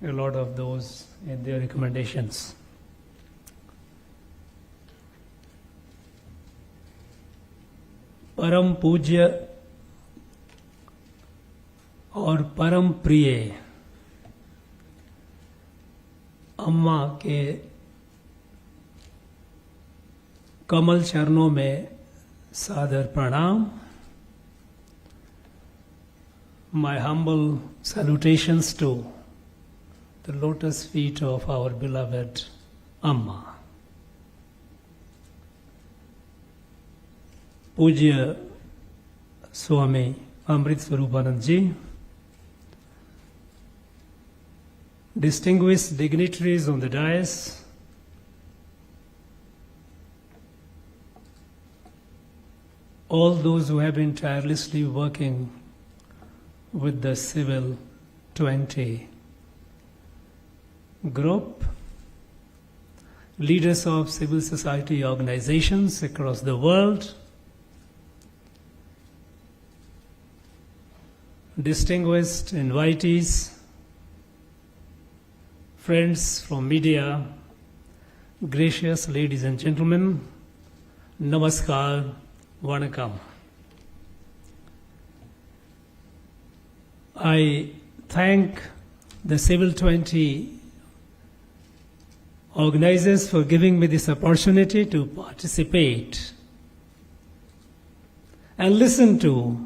a lot of those in their recommendations. परम पूज्य और परम प्रिय अम्मा के कमल चरणों में सादर प्रणाम. My humble salutations to the lotus feet of our beloved Amma. पूज्य स्वामी अमृत स्वरूपानंद जी, distinguished dignitaries on the dais, all those who have been tirelessly working with the Civil 20 group, leaders of civil society organizations across the world, distinguished invitees, friends from media, gracious ladies and gentlemen, namaskar, vanakkam. I thank the Civil 20 organizers for giving me this opportunity to participate and listen to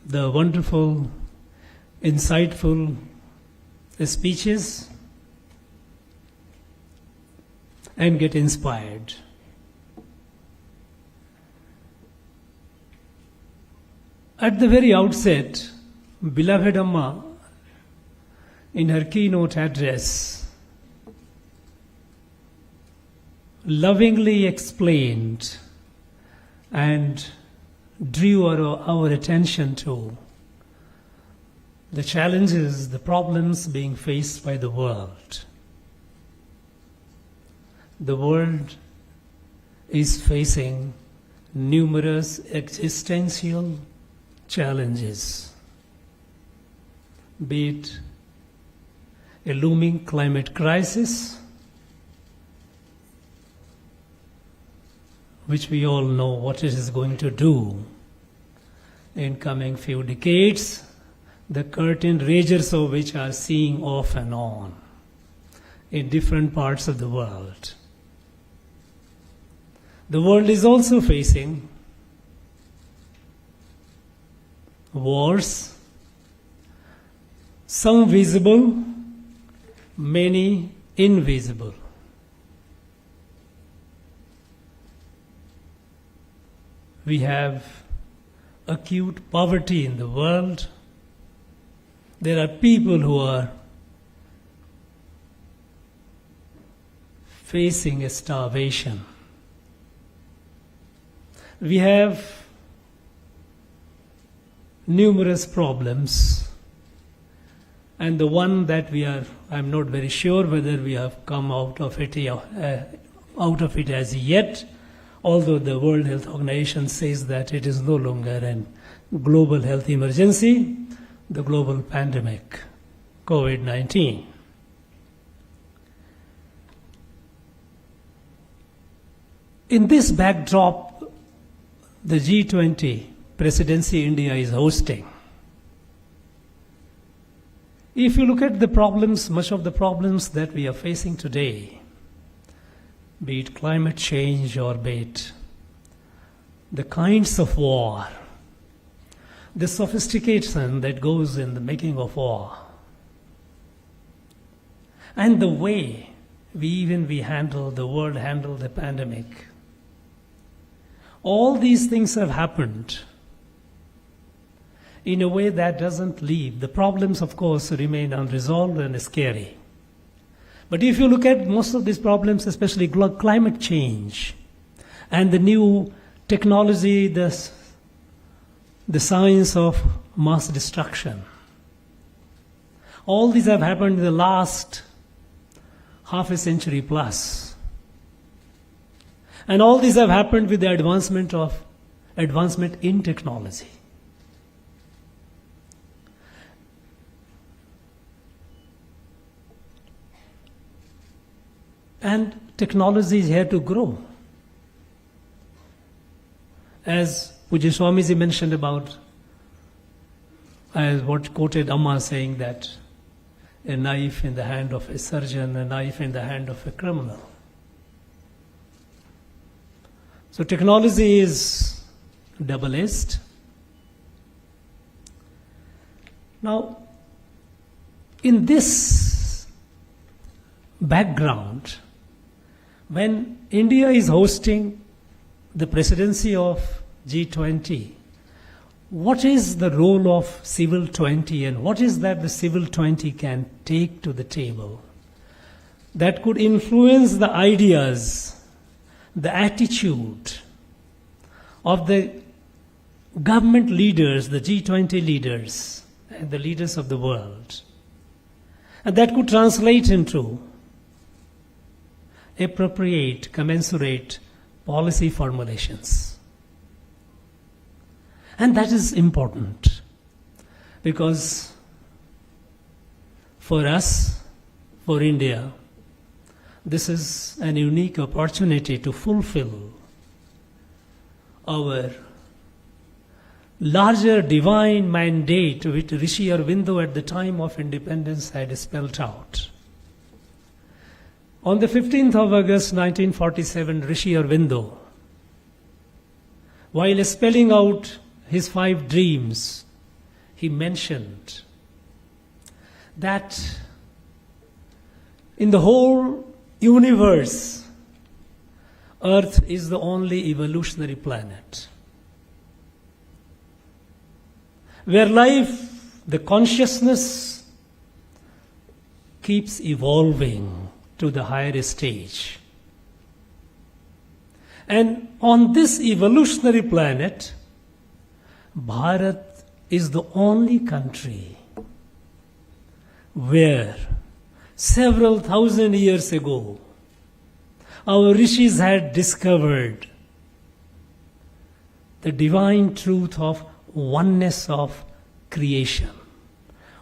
the wonderful, insightful speeches and get inspired. At the very outset, beloved Amma, in her keynote address, lovingly explained and drew our attention to the challenges, the problems being faced by the world. The world is facing numerous existential challenges, be it a looming climate crisis, which we all know what it is going to do in coming few decades, the curtain raisers of which are seeing off and on in different parts of the world. The world is also facing wars, some visible, many invisible. We have acute poverty in the world. There are people who are facing a starvation. We have numerous problems, and the one that I'm not very sure whether we have come out of it as yet, although the World Health Organization says that it is no longer a global health emergency, the global pandemic, COVID-19. In this backdrop, the G20 presidency India is hosting. If you look at the problems, much of the problems that we are facing today, be it climate change or be it the kinds of war, the sophistication that goes in the making of war, and the way the world handled the pandemic, all these things have happened in a way that doesn't leave. The problems, of course, remain unresolved and scary. But if you look at most of these problems, especially climate change and the new technology, the science of mass destruction, all these have happened in the last half a century plus. And all these have happened with the advancement in technology. And technology is here to grow. As Pujya Swamiji mentioned about, as what quoted Amma saying that a knife in the hand of a surgeon, a knife in the hand of a criminal. So technology is double-edged. Now, in this background, when India is hosting the presidency of G20, what is the role of Civil 20 and what is that the Civil 20 can take to the table that could influence the ideas, the attitude of the government leaders, the G20 leaders, and the leaders of the world, and that could translate into appropriate, commensurate policy formulations. And that is important because for us, for India, this is an unique opportunity to fulfill our larger divine mandate which Rishi Aurobindo at the time of independence had spelled out. On the 15th of August 1947, Rishi Aurobindo, while spelling out his 5 dreams, he mentioned that in the whole universe, Earth is the only evolutionary planet where life, the consciousness, keeps evolving to the higher stage. And on this evolutionary planet, Bharat is the only country where several thousand years ago our rishis had discovered the divine truth of oneness of creation.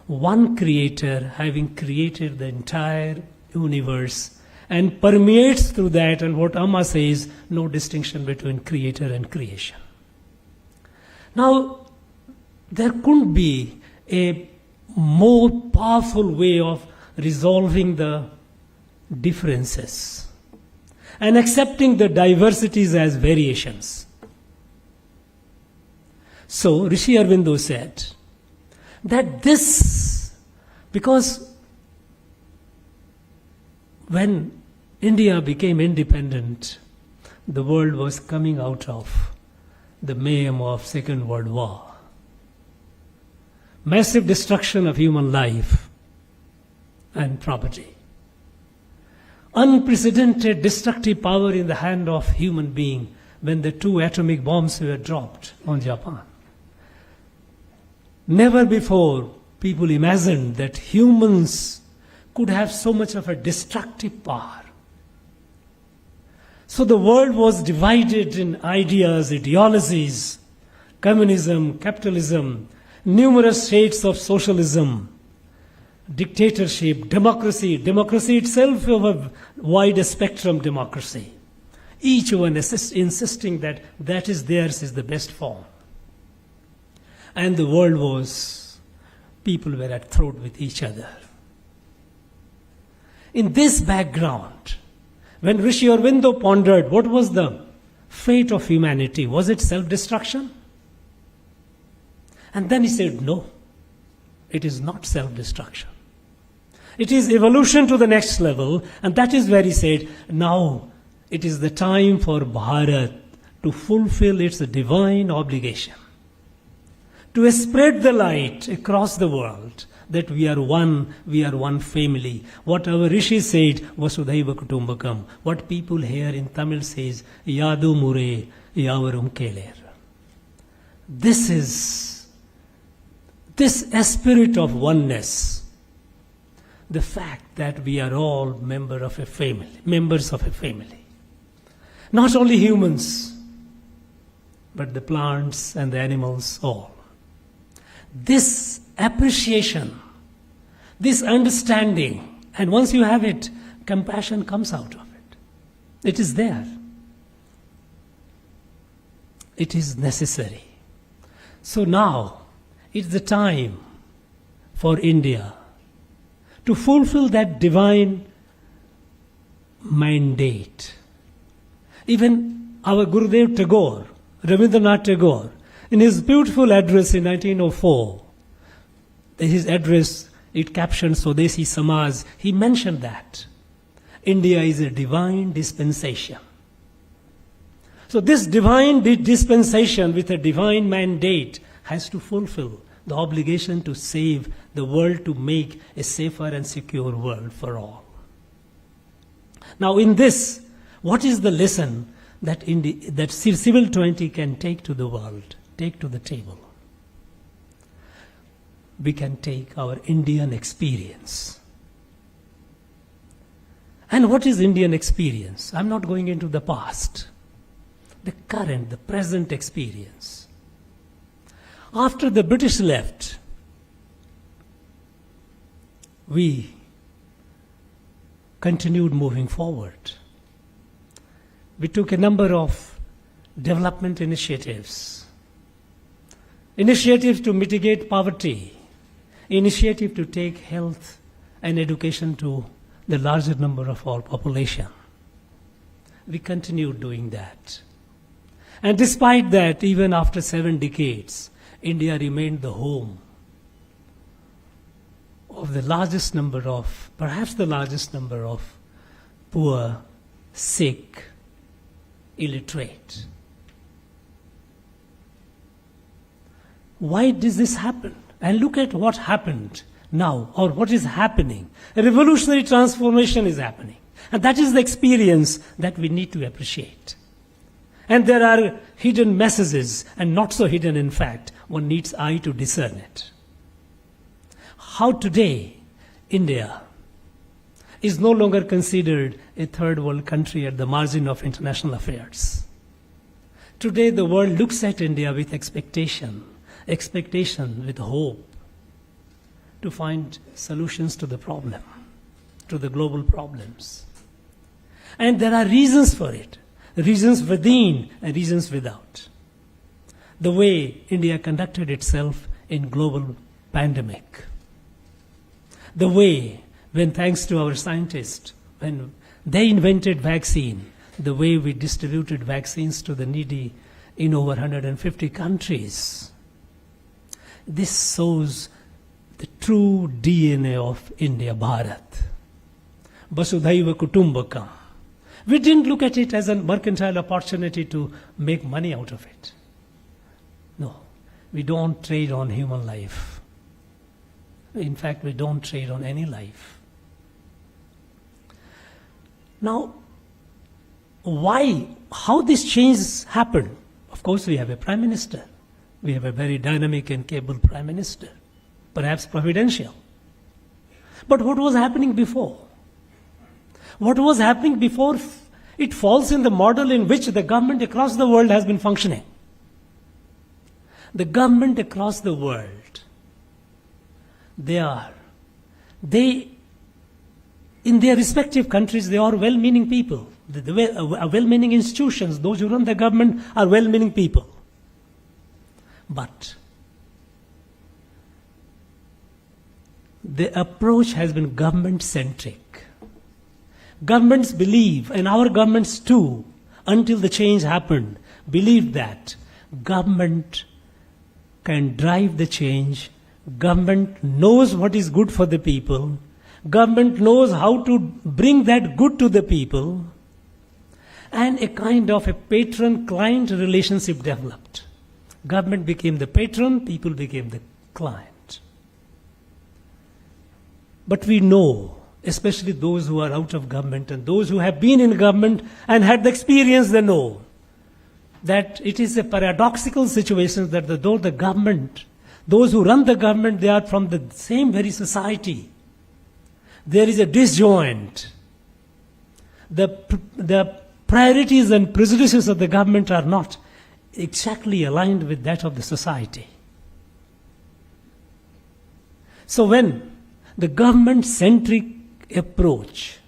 One creator having created the entire universe and permeates through that, and what Amma says, no distinction between creator and creation. Now, there couldn't be a more powerful way of resolving the differences and accepting the diversities as variations. So, Rishi Aurobindo said that this, because when India became independent, the world was coming out of the mayhem of Second World War. Massive destruction of human life and property. Unprecedented destructive power in the hand of human being when the 2 atomic bombs were dropped on Japan. Never before people imagined that humans could have so much of a destructive power. So the world was divided in ideas, ideologies, communism, capitalism, numerous shades of socialism, dictatorship, democracy itself of a wide spectrum democracy. Each one insisting that that is theirs is the best form. And the world was, people were at throat with each other. In this background, when Rishi Aurobindo pondered what was the fate of humanity, was it self-destruction? And then he said, no, it is not self-destruction. It is evolution to the next level, and that is where he said, now it is the time for Bharat to fulfill its divine obligation, to spread the light across the world that we are one family. What our Rishi said, Vasudhaiva Kutumbakam. What people here in Tamil says, Yadu Mure Yavarum Keler. This spirit of oneness, the fact that we are all members of a family. Not only humans, but the plants and the animals all. This appreciation, this understanding, and once you have it, compassion comes out of it. It is there. It is necessary. So now, it's the time for India to fulfill that divine mandate. Even our Gurudev Tagore, Rabindranath Tagore, in his beautiful address in 1904, his address, it captioned Swadeshi Samaj, he mentioned that India is a divine dispensation. So this divine dispensation with a divine mandate has to fulfill the obligation to save the world, to make a safer and secure world for all. Now in this, what is the lesson that Civil 20 can take to the world, take to the table? We can take our Indian experience. And what is Indian experience? I'm not going into the past. The current, the present experience. After the British left, we continued moving forward. We took a number of development initiatives. Initiatives to mitigate poverty. Initiative to take health and education to the larger number of our population. We continued doing that. And despite that, even after 7 decades, India remained the home of the largest number of, perhaps the largest number of poor, sick, illiterate. Why does this happen? And look at what happened now, or what is happening. A revolutionary transformation is happening. And that is the experience that we need to appreciate. And there are hidden messages, and not so hidden in fact. One needs eye to discern it. How today India is no longer considered a third world country at the margin of international affairs. Today the world looks at India with expectation with hope, to find solutions to the problem, to the global problems. And there are reasons for it. Reasons within and reasons without. The way India conducted itself in global pandemic. The way, when thanks to our scientists, when they invented vaccine, the way we distributed vaccines to the needy in over 150 countries. This shows the true DNA of India, Bharat. Vasudhaiva Kutumbakam. We didn't look at it as a mercantile opportunity to make money out of it. No, we don't trade on human life. In fact, we don't trade on any life. Now, why, how this change happened? Of course, we have a prime minister. We have a very dynamic and capable prime minister, perhaps providential. But what was happening before? What was happening before, it falls in the model in which the government across the world has been functioning. The government across the world, they in their respective countries, they are well-meaning people. Well-meaning institutions, those who run the government are well-meaning people. But the approach has been government-centric. Governments believe, and our governments too, until the change happened, believed that government can drive the change, government knows what is good for the people, government knows how to bring that good to the people, and a kind of a patron-client relationship developed. Government became the patron, people became the client. But we know, especially those who are out of government and those who have been in government and had the experience, they know that it is a paradoxical situation that though the government, those who run the government, they are from the same very society. There is a disjoint. The priorities and prejudices of the government are not exactly aligned with that of the society. So when the government-centric approach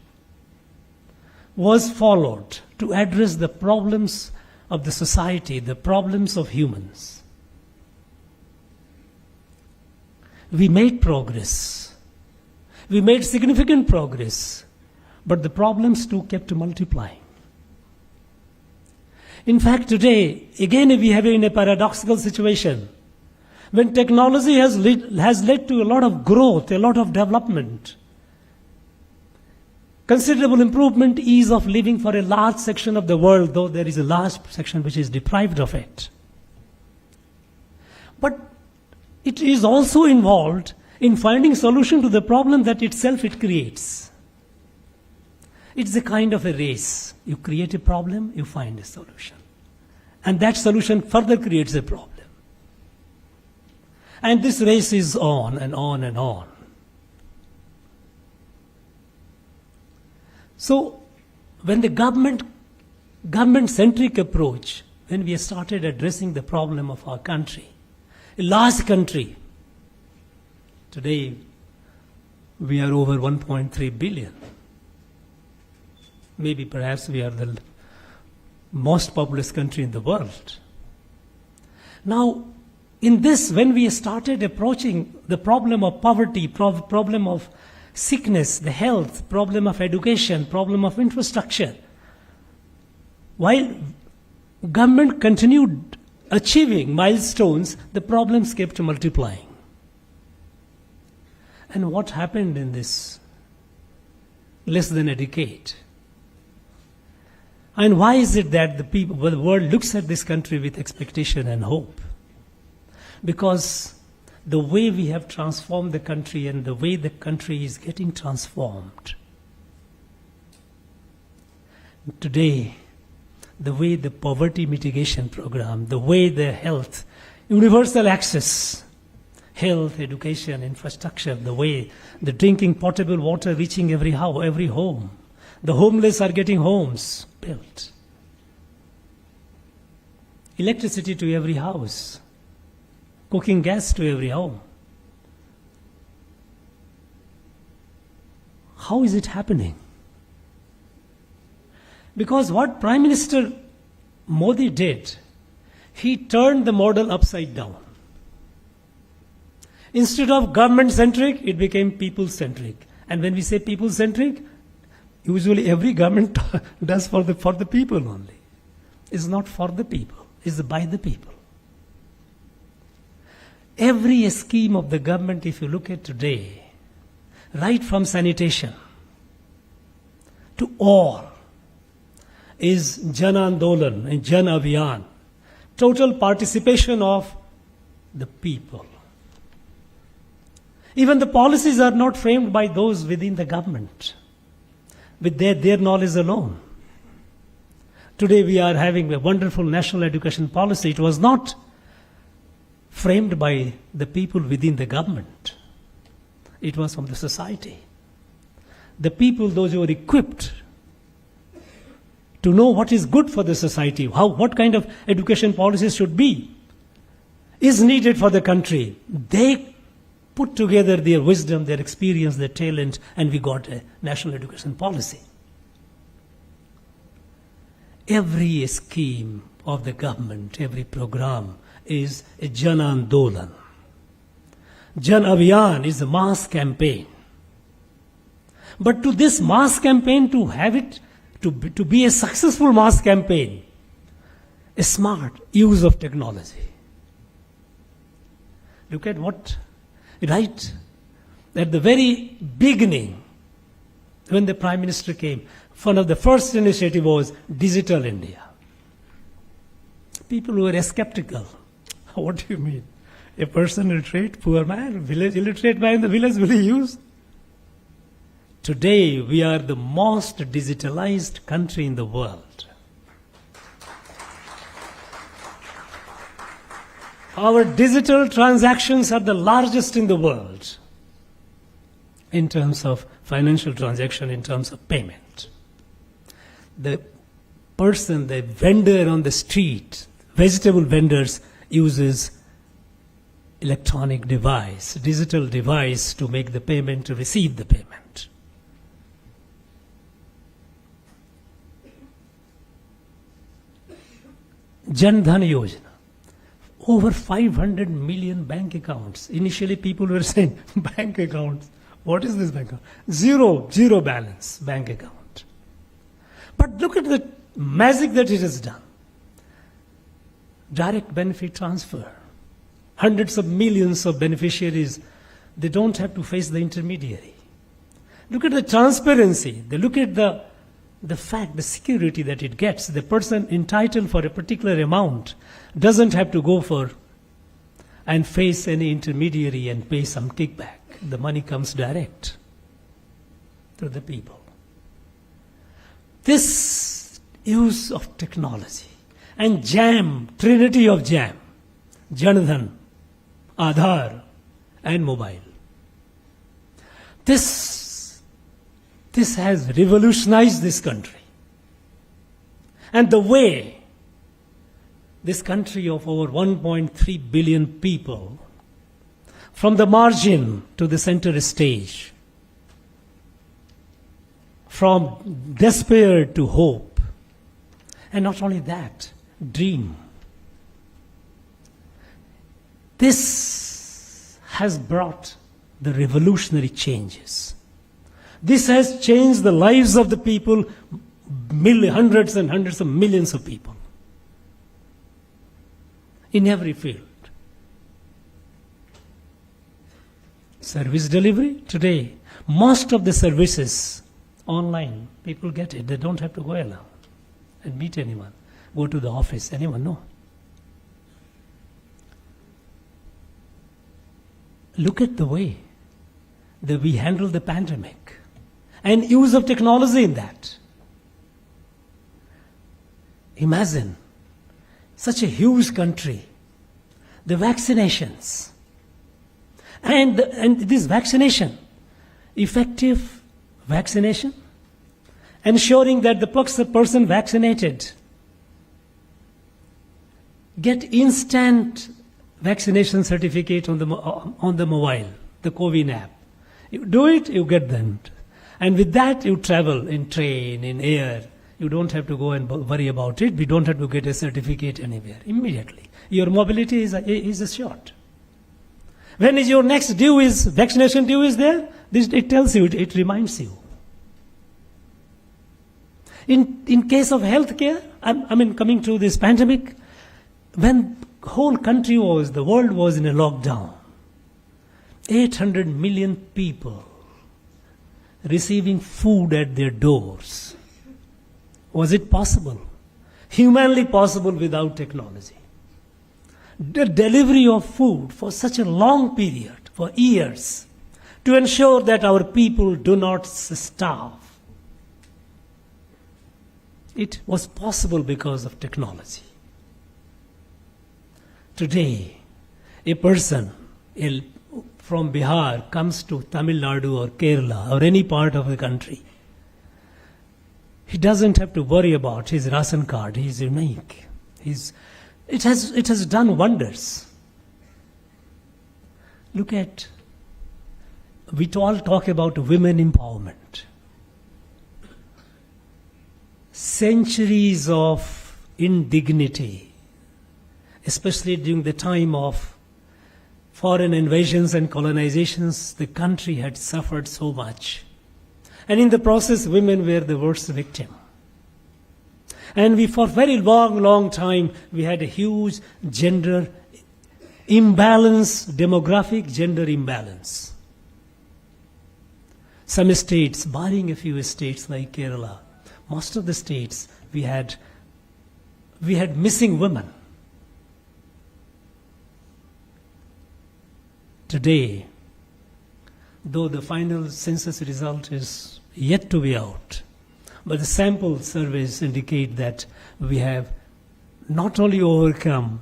was followed to address the problems of the society, the problems of humans. We made progress. We made significant progress, but the problems too kept multiplying. In fact, today, again we have in a paradoxical situation. When technology has led to a lot of growth, a lot of development, considerable improvement, ease of living for a large section of the world, though there is a large section which is deprived of it. But it is also involved in finding solution to the problem that itself it creates. It's a kind of a race. You create a problem, you find a solution. And that solution further creates a problem. And this race is on and on and on. So, when the government-centric approach, when we started addressing the problem of our country, a large country, today we are over 1.3 billion. Maybe perhaps we are the most populous country in the world. Now, in this, when we started approaching the problem of poverty, problem of sickness, the health, problem of education, problem of infrastructure, while government continued achieving milestones, the problems kept multiplying. And what happened in this less than a decade? And why is it that the world looks at this country with expectation and hope? Because the way we have transformed the country and the way the country is getting transformed. Today, the way the poverty mitigation program, the way the health, universal access, health, education, infrastructure, the way the drinking potable water reaching every house, every home, the homeless are getting homes built, electricity to every house, cooking gas to every home. How is it happening? Because what Prime Minister Modi did, he turned the model upside down. Instead of government-centric, it became people-centric. And when we say people-centric, usually every government does for the people only. It's not for the people, it's by the people. Every scheme of the government, if you look at today, right from sanitation to all, is Jan Andolan and Jan Abhiyan. Total participation of the people. Even the policies are not framed by those within the government, with their knowledge alone. Today we are having a wonderful national education policy. It was not framed by the people within the government. It was from the society. The people, those who are equipped to know what is good for the society, what kind of education policies should be, is needed for the country. They put together their wisdom, their experience, their talent, and we got a national education policy. Every scheme of the government, every program is a Jan Andolan. Jan Abhiyan is a mass campaign. But to this mass campaign, to have it, to be a successful mass campaign, a smart use of technology. Look at what, right at the very beginning, when the Prime Minister came, one of the first initiative was Digital India. People were skeptical. What do you mean? A person illiterate, poor man, village illiterate man in the village, will he use? Today, we are the most digitalized country in the world. Our digital transactions are the largest in the world in terms of financial transaction, in terms of payment. The person, the vendor on the street, vegetable vendors, uses electronic device, digital device to make the payment, to receive the payment. Jan Dhan Yojana. Over 500 million bank accounts. Initially people were saying, bank accounts, what is this bank account? Zero balance bank account. But look at the magic that it has done. Direct benefit transfer. Hundreds of millions of beneficiaries, they don't have to face the intermediary. Look at the transparency. They look at the fact, the security that it gets. The person entitled for a particular amount doesn't have to go for and face any intermediary and pay some kickback. The money comes direct to the people. This use of technology and JAM, trinity of JAM, Jan Dhan, Aadhaar and mobile. This has revolutionized this country. And the way this country of over 1.3 billion people, from the margin to the center stage, from despair to hope, and not only that, dream. This has brought the revolutionary changes. This has changed the lives of the people, hundreds and hundreds of millions of people, in every field. Service delivery, today, most of the services online, people get it. They don't have to go alone and meet anyone, go to the office, anyone, no. Look at the way that we handle the pandemic and use of technology in that. Imagine such a huge country, the vaccinations, and this vaccination, effective vaccination, ensuring that the person vaccinated get instant vaccination certificate on the mobile, the COVID app. You do it, you get them. And with that, you travel in train, in air. You don't have to go and worry about it. We don't have to get a certificate anywhere. Immediately. Your mobility is assured. When is your next vaccination due is there? It tells you, it reminds you. In case of healthcare, coming to this pandemic, when whole country the world was in a lockdown, 800 million people receiving food at their doors. Was it possible? Humanly possible without technology. The delivery of food for such a long period, for years, to ensure that our people do not starve. It was possible because of technology. Today, a person from Bihar comes to Tamil Nadu or Kerala or any part of the country. He doesn't have to worry about his ration card. He's unique. It has done wonders. Look at, we all talk about women empowerment. Centuries of indignity, especially during the time of foreign invasions and colonizations, the country had suffered so much. And in the process, women were the worst victim. And for very long time, we had a huge gender imbalance, demographic gender imbalance. Some states, barring a few states like Kerala, most of the states, we had missing women. Today, though the final census result is yet to be out, but the sample surveys indicate that we have not only overcome,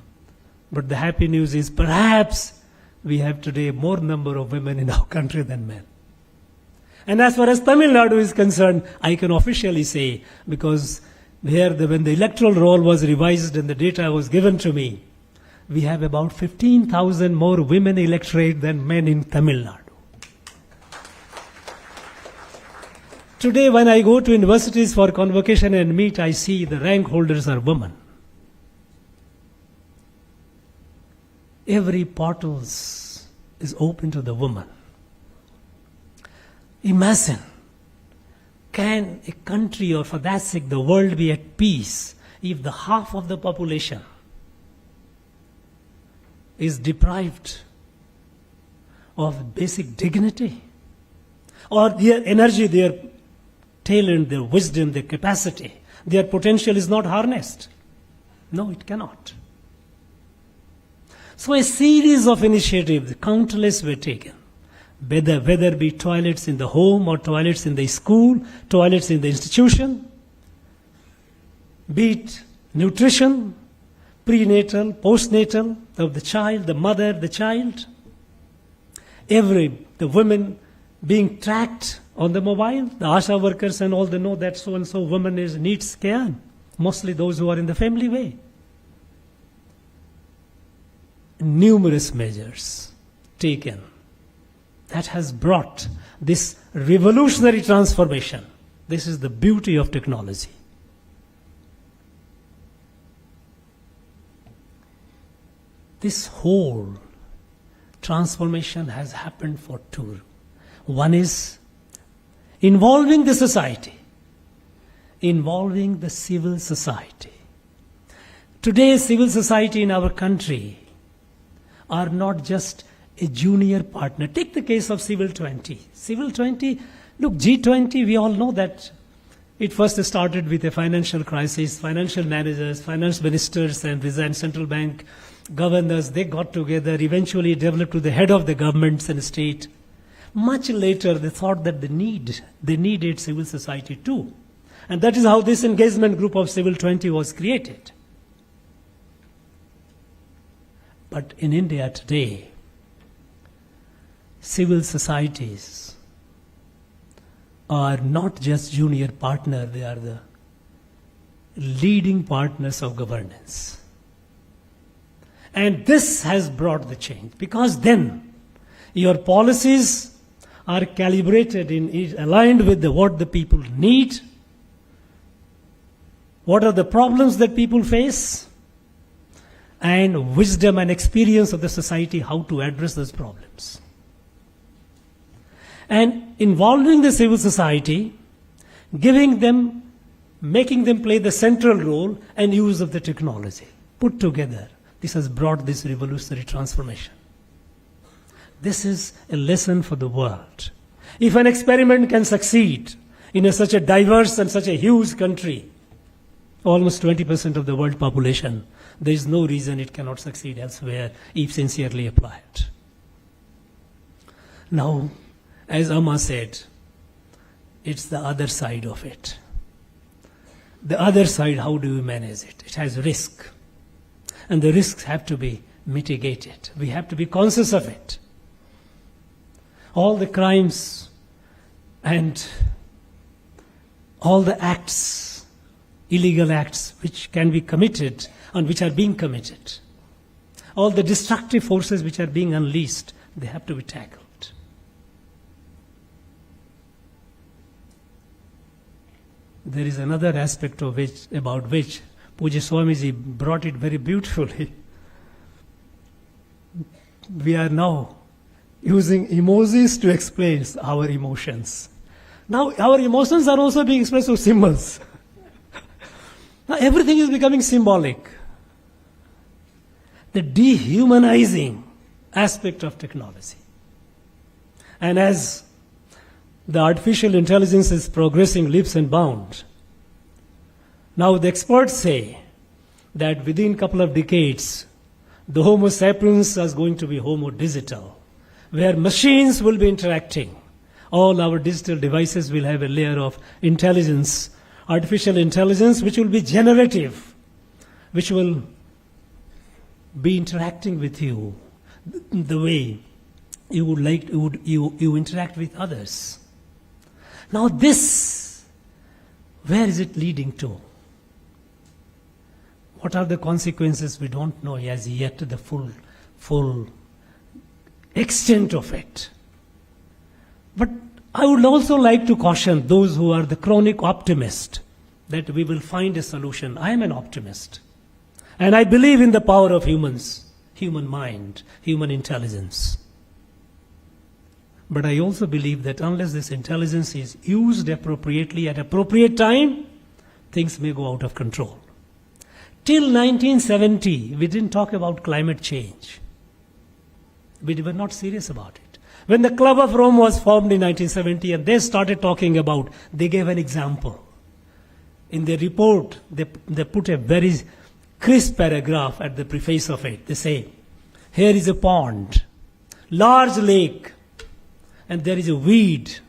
but the happy news is perhaps we have today more number of women in our country than men. And as far as Tamil Nadu is concerned, I can officially say, because when the electoral roll was revised and the data was given to me, we have about 15,000 more women electorate than men in Tamil Nadu. Today, when I go to universities for convocation and meet, I see the rank holders are women. every portal is open to the woman. Imagine, can a country, or for that sake the world, be at peace if the half of the population is deprived of basic dignity, or their energy, their talent, their wisdom, their capacity, their potential is not harnessed? No, it cannot. So a series of initiatives, countless were taken, whether be toilets in the home or toilets in the school, toilets in the institution, be it nutrition, prenatal, postnatal, of the child, the mother, the child, the women being tracked on the mobile, the ASHA workers and all, they know that so and so woman needs care, mostly those who are in the family way. Numerous measures taken that has brought this revolutionary transformation. This is the beauty of technology. This whole transformation has happened for two. One is involving the society, involving the civil society. Today, civil society in our country are not just a junior partner. Take the case of Civil 20. Civil 20, look, G20, we all know that it first started with a financial crisis. Financial managers, finance ministers and central bank governors, they got together, eventually developed to the head of the governments and state. Much later, they thought that they needed civil society too. And that is how this engagement group of Civil 20 was created. But in India today, civil societies are not just junior partner, they are the leading partners of governance. And this has brought the change, because then your policies are calibrated, aligned with what the people need, what are the problems that people face, and wisdom and experience of the society how to address those problems. And involving the civil society, making them play the central role and use of the technology, put together, this has brought this revolutionary transformation. This is a lesson for the world. If an experiment can succeed in such a diverse and such a huge country, almost 20% of the world population, there is no reason it cannot succeed elsewhere if sincerely applied. Now, as Amma said, it's the other side of it. The other side, how do we manage it? It has risk. And the risks have to be mitigated. We have to be conscious of it. All the crimes and all the acts, illegal acts which can be committed and which are being committed, all the destructive forces which are being unleashed, they have to be tackled. There is another aspect about which Pujya Swamiji brought it very beautifully. We are now using emojis to explain our emotions. Now our emotions are also being expressed through symbols. Now everything is becoming symbolic. The dehumanizing aspect of technology. And as the artificial intelligence is progressing leaps and bounds, now the experts say that within a couple of decades, the Homo sapiens is going to be Homo digital, where machines will be interacting. All our digital devices will have a layer of intelligence, artificial intelligence, which will be generative, which will be interacting with you the way you would like you interact with others. Now this, where is it leading to? What are the consequences? We don't know as yet the full extent of it. But I would also like to caution those who are the chronic optimist that we will find a solution. I am an optimist. And I believe in the power of humans, human mind, human intelligence. But I also believe that unless this intelligence is used appropriately at appropriate time, things may go out of control. Till 1970, we didn't talk about climate change. We were not serious about it. When the Club of Rome was formed in 1970 and they started talking about, they gave an example. In their report, they put a very crisp paragraph at the preface of it. They say, here is a pond, large lake, and there is a weed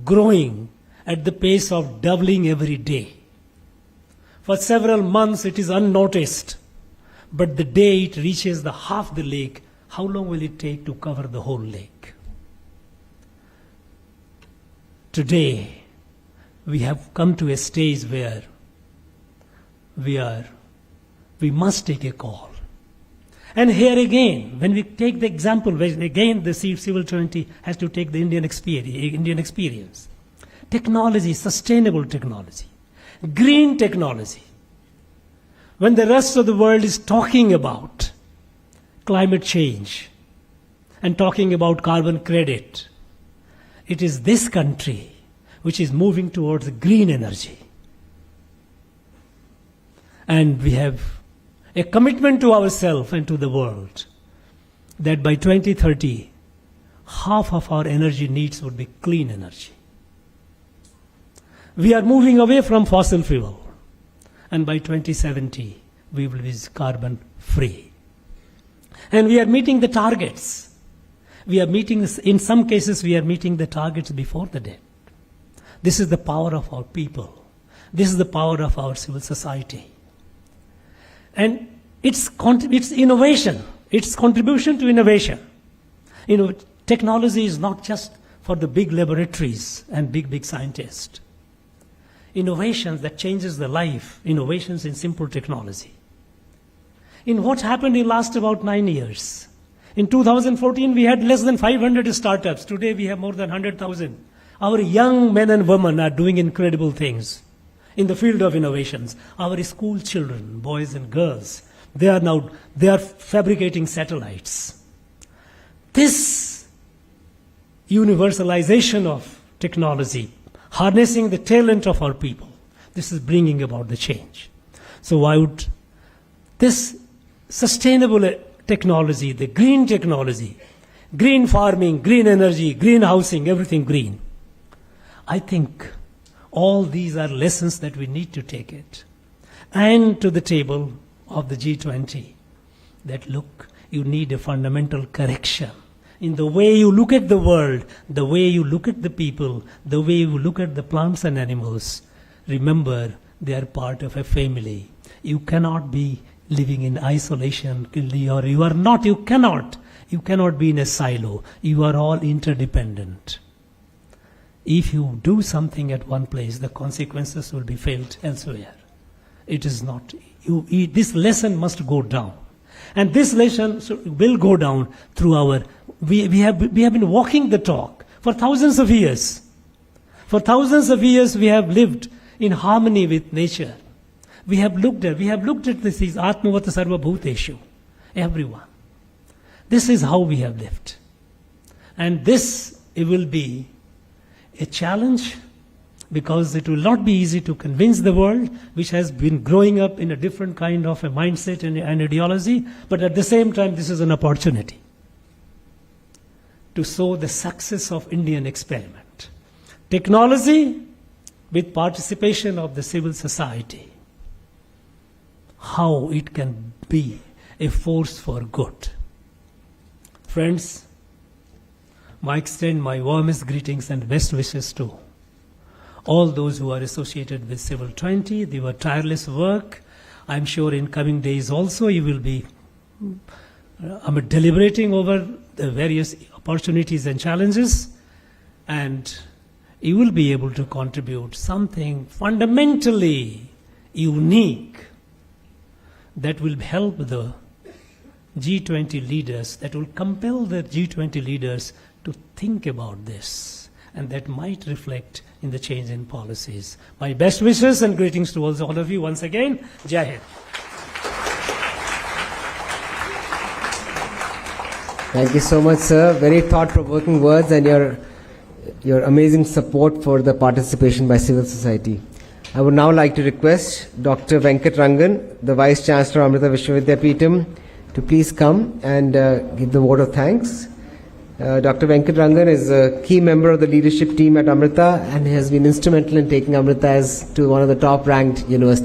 growing at the pace of doubling every day. For several months it is unnoticed, but the day it reaches the half the lake, how long will it take to cover the whole lake? Today, we have come to a stage where we must take a call. And here again, when we take the example, again the Civil 20 has to take the Indian experience. Technology, sustainable technology, green technology. When the rest of the world is talking about climate change and talking about carbon credit, it is this country which is moving towards green energy. And we have a commitment to ourselves and to the world that by 2030, half of our energy needs would be clean energy. We are moving away from fossil fuel, and by 2070, we will be carbon free. And we are meeting the targets. In some cases, we are meeting the targets before the deadline. This is the power of our people. This is the power of our civil society. And it's innovation, it's contribution to innovation. Technology is not just for the big laboratories and big scientists. Innovations that changes the life, innovations in simple technology. In what happened in last about 9 years. In 2014, we had less than 500 startups. Today, we have more than 100,000. Our young men and women are doing incredible things in the field of innovations. Our school children, boys and girls, they are fabricating satellites. This universalization of technology, harnessing the talent of our people, this is bringing about the change. So why would this sustainable technology, the green technology, green farming, green energy, green housing, everything green, I think all these are lessons that we need to take it and to the table of the G20, that look, you need a fundamental correction in the way you look at the world, the way you look at the people, the way you look at the plants and animals. Remember, they are part of a family. You cannot be living in isolation, or you cannot be in a silo. You are all interdependent. If you do something at one place, the consequences will be felt elsewhere. It is not. This lesson must go down. And this lesson will go down through we have been walking the talk for thousands of years. For thousands of years we have lived in harmony with nature. We have looked at this is Atmavata Sarva Bhuteshu. Everyone. This is how we have lived. And it will be a challenge, because it will not be easy to convince the world, which has been growing up in a different kind of a mindset and ideology, but at the same time this is an opportunity to show the success of Indian experiment. Technology with participation of the civil society, how it can be a force for good. Friends, I extend my warmest greetings and best wishes to all those who are associated with Civil 20, your tireless work. I'm sure in coming days also you will be deliberating over the various opportunities and challenges, and you will be able to contribute something fundamentally unique that will help the G20 leaders, that will compel the G20 leaders to think about this, and that might reflect in the change in policies. My best wishes and greetings to all of you once again. Jai Hind. Thank you so much, sir. Very thought-provoking words and your amazing support for the participation by civil society. I would now like to request Dr. Venkat Rangan, the Vice Chancellor of Amrita Vishwavidyapeetham, to please come and give the vote of thanks. Dr. Venkat Rangan is a key member of the leadership team at Amrita and has been instrumental in taking Amrita to one of the top-ranked universities